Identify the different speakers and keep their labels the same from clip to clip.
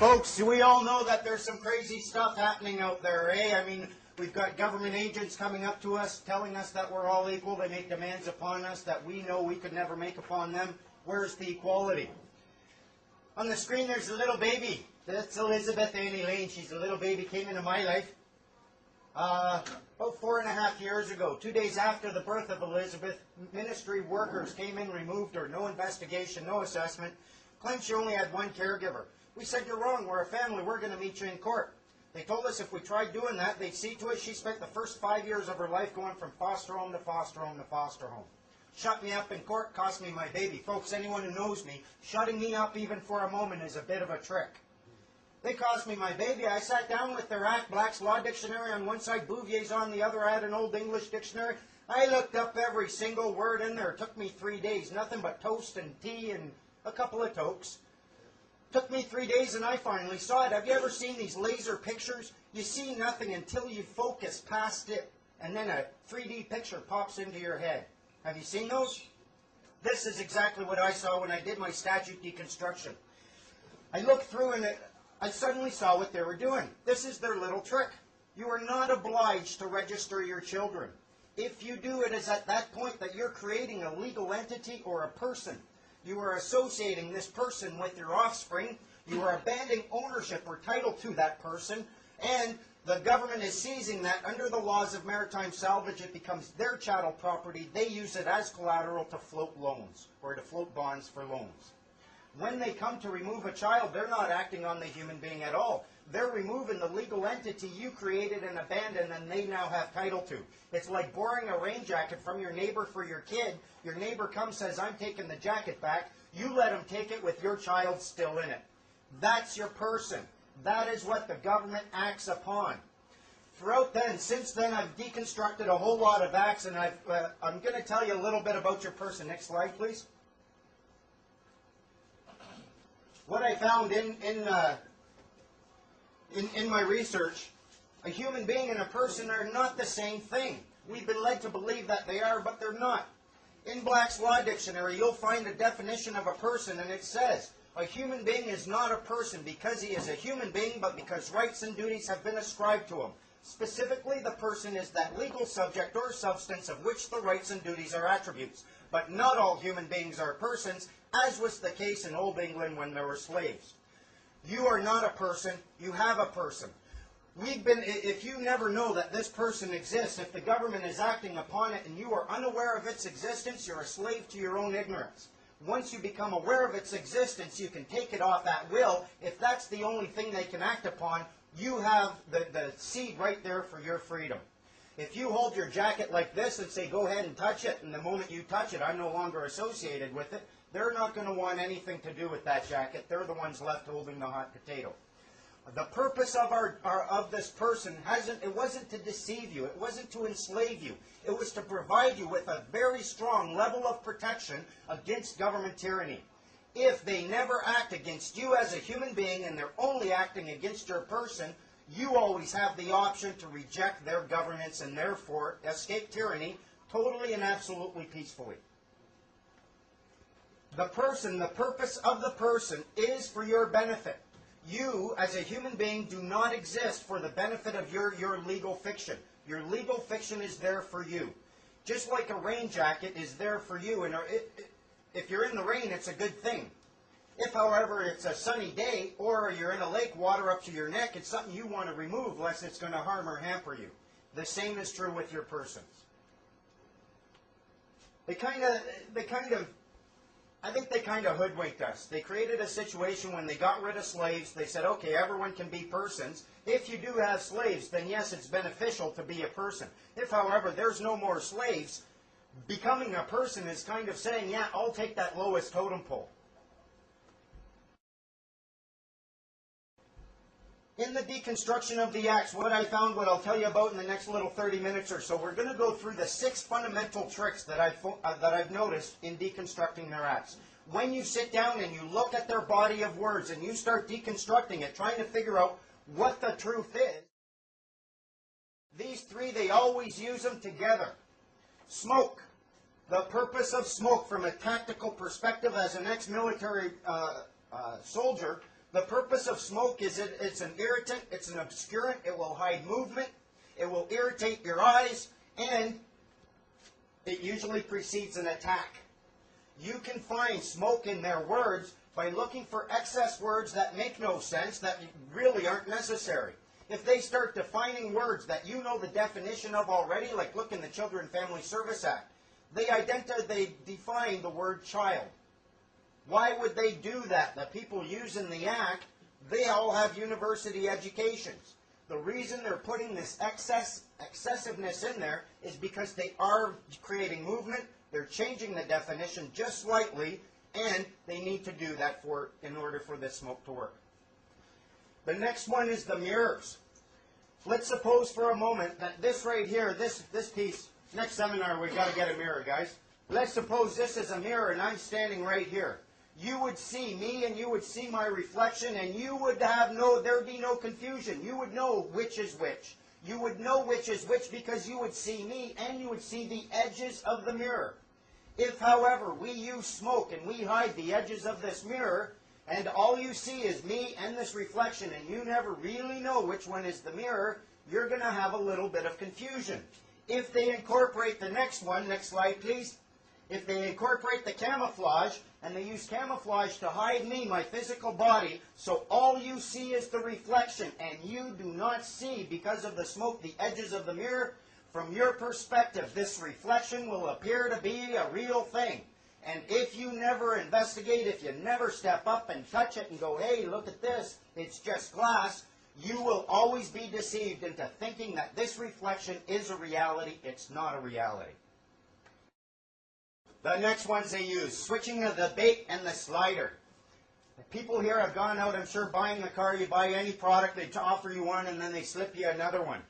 Speaker 1: Folks, we all know that there's some crazy stuff happening out there, eh? I mean, we've got government agents coming up to us, telling us that we're all equal. They make demands upon us that we know we could never make upon them. Where's the equality? On the screen, there's a little baby. That's Elizabeth Annie Lane. She's a little baby, came into my life about 4.5 years ago. 2 days after the birth of Elizabeth, ministry workers came in, removed her. No investigation, no assessment. Claimed she only had one caregiver. We said, you're wrong. We're a family. We're going to meet you in court. They told us if we tried doing that, they'd see to it. She spent the first 5 years of her life going from foster home to foster home to foster home. Shut me up in court, cost me my baby. Folks, anyone who knows me, shutting me up even for a moment is a bit of a trick. They cost me my baby. I sat down with their Act, Black's Law Dictionary on one side, Bouvier's on the other. I had an Old English dictionary. I looked up every single word in there. It took me 3 days. Nothing but toast and tea and a couple of tokes. Took me 3 days and I finally saw it. Have you ever seen these laser pictures? You see nothing until you focus past it, and then a 3D picture pops into your head. Have you seen those? This is exactly what I saw when I did my statute deconstruction. I looked through and I suddenly saw what they were doing. This is their little trick. You are not obliged to register your children. If you do, it is at that point that you're creating a legal entity or a person. You are associating this person with your offspring. You are abandoning ownership or title to that person. And the government is seizing that under the laws of maritime salvage. It becomes their chattel property. They use it as collateral to float loans or to float bonds for loans. When they come to remove a child, they're not acting on the human being at all. They're removing the legal entity you created and abandoned and they now have title to. It's like borrowing a rain jacket from your neighbor for your kid. Your neighbor comes, says, I'm taking the jacket back. You let him take it with your child still in it. That's your person. That is what the government acts upon. Since then, I've deconstructed a whole lot of acts, and I'm going to tell you a little bit about your person. Next slide, please. What I found in my research, a human being and a person are not the same thing. We've been led to believe that they are, but they're not. In Black's Law Dictionary, you'll find a definition of a person, and it says, a human being is not a person because he is a human being, but because rights and duties have been ascribed to him. Specifically, the person is that legal subject or substance of which the rights and duties are attributes. But not all human beings are persons, as was the case in Old England when there were slaves. You are not a person, you have a person. If you never know that this person exists, if the government is acting upon it and you are unaware of its existence, you're a slave to your own ignorance. Once you become aware of its existence, you can take it off at will. If that's the only thing they can act upon, you have the seed right there for your freedom. If you hold your jacket like this and say, go ahead and touch it, and the moment you touch it, I'm no longer associated with it, they're not going to want anything to do with that jacket. They're the ones left holding the hot potato. The purpose of this person wasn't to deceive you. It wasn't to enslave you. It was to provide you with a very strong level of protection against government tyranny. If they never act against you as a human being and they're only acting against your person, you always have the option to reject their governance and therefore escape tyranny totally and absolutely peacefully. The purpose of the person is for your benefit. You, as a human being, do not exist for the benefit of your legal fiction. Your legal fiction is there for you. Just like a rain jacket is there for you. And if you're in the rain, it's a good thing. If, however, it's a sunny day or you're in a lake, water up to your neck, it's something you want to remove lest it's going to harm or hamper you. The same is true with your persons. I think they kind of hoodwinked us. They created a situation when they got rid of slaves. They said, okay, everyone can be persons. If you do have slaves, then yes, it's beneficial to be a person. If, however, there's no more slaves, becoming a person is kind of saying, yeah, I'll take that lowest totem pole. In the deconstruction of the acts, what I found, what I'll tell you about in the next little 30 minutes or so, we're going to go through the 6 fundamental tricks that I've noticed in deconstructing their acts. When you sit down and you look at their body of words and you start deconstructing it, trying to figure out what the truth is, these 3, they always use them together. Smoke. The purpose of smoke from a tactical perspective as an ex-military soldier, The purpose of smoke is it's an irritant, it's an obscurant, it will hide movement, it will irritate your eyes, and it usually precedes an attack. You can find smoke in their words by looking for excess words that make no sense, that really aren't necessary. If they start defining words that you know the definition of already, like look in the Children and Family Service Act, they define the word child. Why would they do that? The people using the act, they all have university educations. The reason they're putting this excessiveness in there is because they are creating movement, they're changing the definition just slightly, and they need to do that in order for this smoke to work. The next one is the mirrors. Let's suppose for a moment that this right here, this piece, next seminar we've got to get a mirror, guys. Let's suppose this is a mirror and I'm standing right here. You would see me and you would see my reflection, and you would there would be no confusion. You would know which is which. You would know which is which because you would see me and you would see the edges of the mirror. If, however, we use smoke and we hide the edges of this mirror, and all you see is me and this reflection, and you never really know which one is the mirror, you're going to have a little bit of confusion. If they incorporate the next one, next slide please, if they incorporate the camouflage, and they use camouflage to hide me, my physical body, so all you see is the reflection, and you do not see, because of the smoke, the edges of the mirror, from your perspective, this reflection will appear to be a real thing. And if you never investigate, if you never step up and touch it and go, hey, look at this, it's just glass, you will always be deceived into thinking that this reflection is a reality. It's not a reality. The next ones they use, switching of the bait and the slider. People here have gone out, I'm sure, buying the car. You buy any product, they offer you one, and then they slip you another one.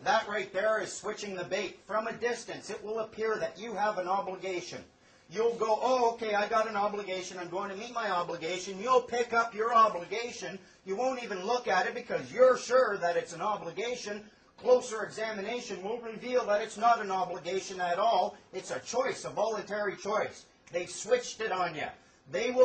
Speaker 1: That right there is switching the bait. From a distance, it will appear that you have an obligation. You'll go, oh, okay, I got an obligation. I'm going to meet my obligation. You'll pick up your obligation. You won't even look at it because you're sure that it's an obligation. Closer examination will reveal that it's not an obligation at all. It's a choice, a voluntary choice. They've switched it on you. They will